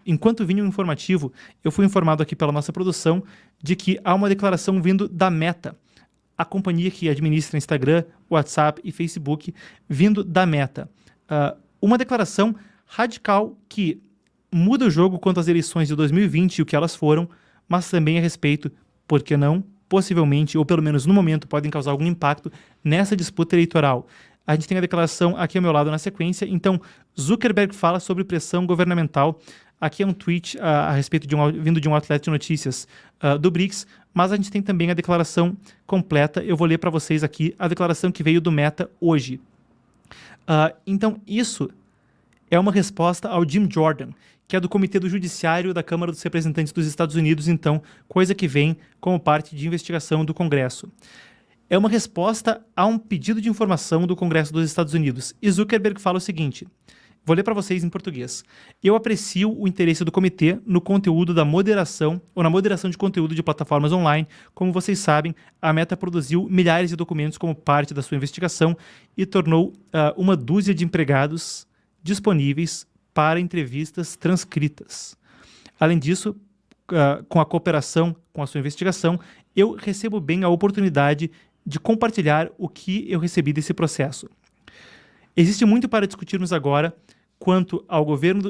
enquanto vinha o informativo, eu fui informado aqui pela nossa produção de que há uma declaração vindo da Meta, a companhia que administra Instagram, WhatsApp e Facebook, vindo da Meta. Uma declaração radical que muda o jogo quanto às eleições de 2020 e o que elas foram, mas também a respeito, por que não, possivelmente, ou pelo menos no momento, podem causar algum impacto nessa disputa eleitoral. A gente tem a declaração aqui ao meu lado na sequência. Então, Zuckerberg fala sobre pressão governamental. Aqui é um tweet a respeito vindo de um outlet de notícias do BRICS, mas a gente tem também a declaração completa. Eu vou ler para vocês aqui a declaração que veio do Meta hoje. Então, isso é uma resposta ao Jim Jordan, que é do Comitê do Judiciário da Câmara dos Representantes dos Estados Unidos, então, coisa que vem como parte de investigação do Congresso. É uma resposta a um pedido de informação do Congresso dos Estados Unidos. E Zuckerberg fala o seguinte, vou ler para vocês em português. Eu aprecio o interesse do comitê no conteúdo da moderação, ou na moderação de conteúdo de plataformas online. Como vocês sabem, a Meta produziu milhares de documentos como parte da sua investigação e tornou uma dúzia de empregados disponíveis para entrevistas transcritas. Além disso, com a cooperação com a sua investigação, eu recebo bem a oportunidade de compartilhar o que eu recebi desse processo. Existe muito para discutirmos agora quanto ao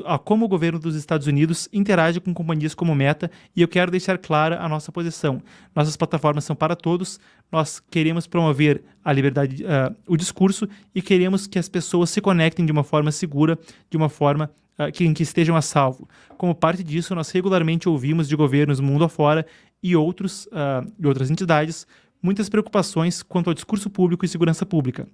a como o governo dos Estados Unidos interage com companhias como Meta, e eu quero deixar clara a nossa posição. Nossas plataformas são para todos, nós queremos promover a liberdade, o discurso, e queremos que as pessoas se conectem de uma forma segura, de uma forma em que estejam a salvo. Como parte disso, nós regularmente ouvimos de governos mundo afora e outras entidades muitas preocupações quanto ao discurso público e segurança pública.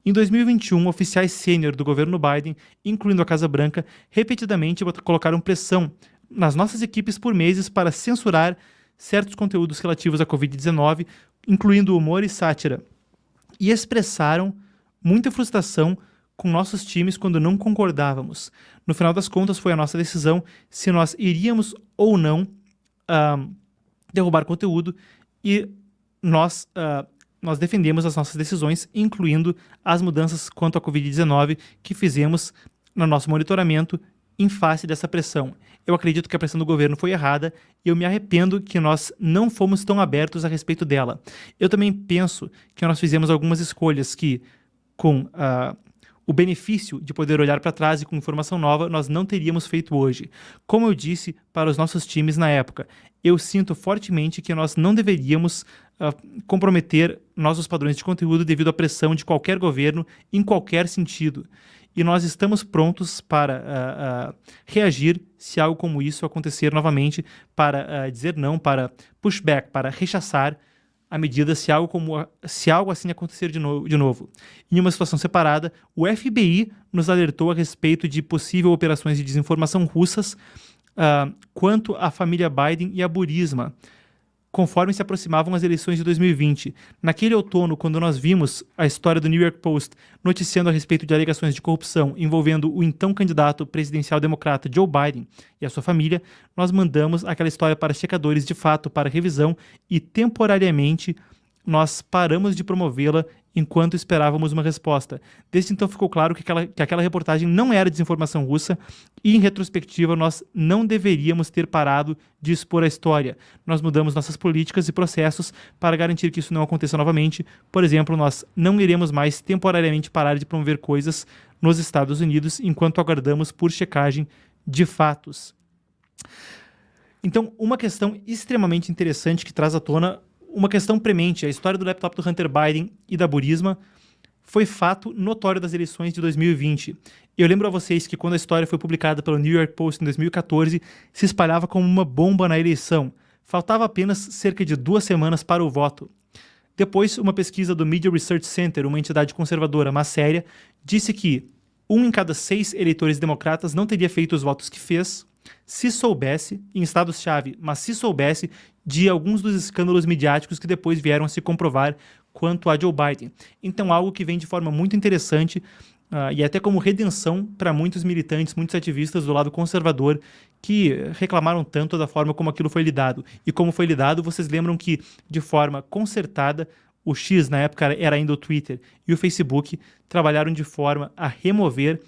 Em 2021, oficiais sênior do governo Biden, incluindo a Casa Branca, repetidamente colocaram pressão nas nossas equipes por meses para censurar certos conteúdos relativos à Covid-19, incluindo humor e sátira, e expressaram muita frustração com nossos times quando não concordávamos. No final das contas, foi a nossa decisão se nós iríamos ou não derrubar conteúdo, e nós defendemos as nossas decisões, incluindo as mudanças quanto à Covid-19 que fizemos no nosso monitoramento em face dessa pressão. Eu acredito que a pressão do governo foi errada e eu me arrependo que nós não fomos tão abertos a respeito dela. Eu também penso que nós fizemos algumas escolhas que, com o benefício de poder olhar para trás e com informação nova, nós não teríamos feito hoje. Como eu disse para os nossos times na época, eu sinto fortemente que nós não deveríamos comprometer nossos padrões de conteúdo devido à pressão de qualquer governo em qualquer sentido. E nós estamos prontos para reagir se algo como isso acontecer novamente, para dizer não, para pushback, para rechaçar a medida se algo assim acontecer de novo. Em uma situação separada, o FBI nos alertou a respeito de possíveis operações de desinformação russas quanto à família Biden e a Burisma, conforme se aproximavam as eleições de 2020. Naquele outono, quando nós vimos a história do New York Post noticiando a respeito de alegações de corrupção envolvendo o então candidato presidencial democrata Joe Biden e a sua família, nós mandamos aquela história para checadores de fato para revisão e, temporariamente, nós paramos de promovê-la enquanto esperávamos uma resposta. Desde então ficou claro que aquela reportagem não era desinformação russa e, em retrospectiva, nós não deveríamos ter parado de expor a história. Nós mudamos nossas políticas e processos para garantir que isso não aconteça novamente. Por exemplo, nós não iremos mais temporariamente parar de promover coisas nos Estados Unidos enquanto aguardamos por checagem de fatos. Então, uma questão extremamente interessante que traz à tona uma questão premente, a história do laptop do Hunter Biden e da Burisma foi fato notório das eleições de 2020. Eu lembro a vocês que quando a história foi publicada pelo New York Post em 2014, se espalhava como uma bomba na eleição. Faltava apenas cerca de 2 semanas para o voto. Depois, uma pesquisa do Media Research Center, uma entidade conservadora, mas séria, disse que 1 em cada 6 eleitores democratas não teria feito os votos que fez, se soubesse, em estados-chave, mas se soubesse de alguns dos escândalos midiáticos que depois vieram a se comprovar quanto a Joe Biden. Então, algo que vem de forma muito interessante e até como redenção para muitos militantes, muitos ativistas do lado conservador que reclamaram tanto da forma como aquilo foi lidado. E como foi lidado, vocês lembram que, de forma concertada, o X, na época, era ainda o Twitter, e o Facebook trabalharam de forma a remover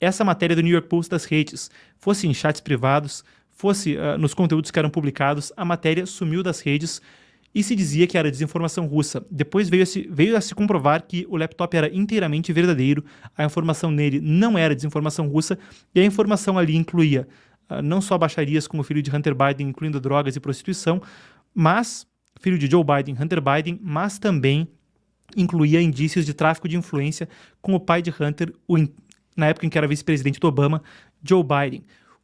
essa matéria do New York Post das redes, fosse em chats privados, fosse nos conteúdos que eram publicados, a matéria sumiu das redes e se dizia que era desinformação russa. Depois veio a se comprovar que o laptop era inteiramente verdadeiro, a informação nele não era desinformação russa, e a informação ali incluía não só baixarias como o filho de Hunter Biden, incluindo drogas e prostituição, mas filho de Joe Biden, Hunter Biden, mas também incluía indícios de tráfico de influência com o pai de Hunter, na época em que era vice-presidente do Obama, Joe Biden.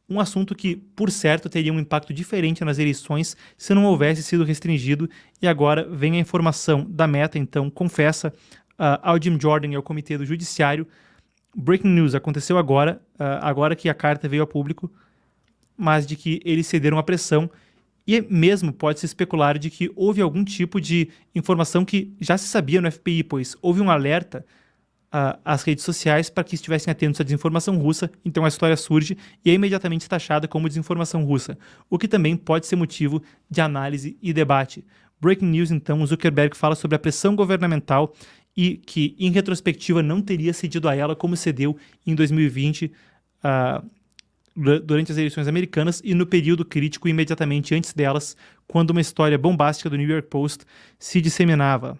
Um assunto que, por certo, teria um impacto diferente nas eleições se não houvesse sido restringido, e agora vem a informação da Meta, então, confessa ao Jim Jordan e ao Comitê do Judiciário. Breaking news, aconteceu agora que a carta veio a público, mas de que eles cederam à pressão, e mesmo pode-se especular de que houve algum tipo de informação que já se sabia no FBI, pois houve um alerta às redes sociais para que estivessem atentos à desinformação russa, então a história surge e é imediatamente taxada como desinformação russa, o que também pode ser motivo de análise e debate. Breaking news, então, Zuckerberg fala sobre a pressão governamental e que, em retrospectiva, não teria cedido a ela como cedeu em 2020, durante as eleições americanas e no período crítico imediatamente antes delas, quando uma história bombástica do New York Post se disseminava.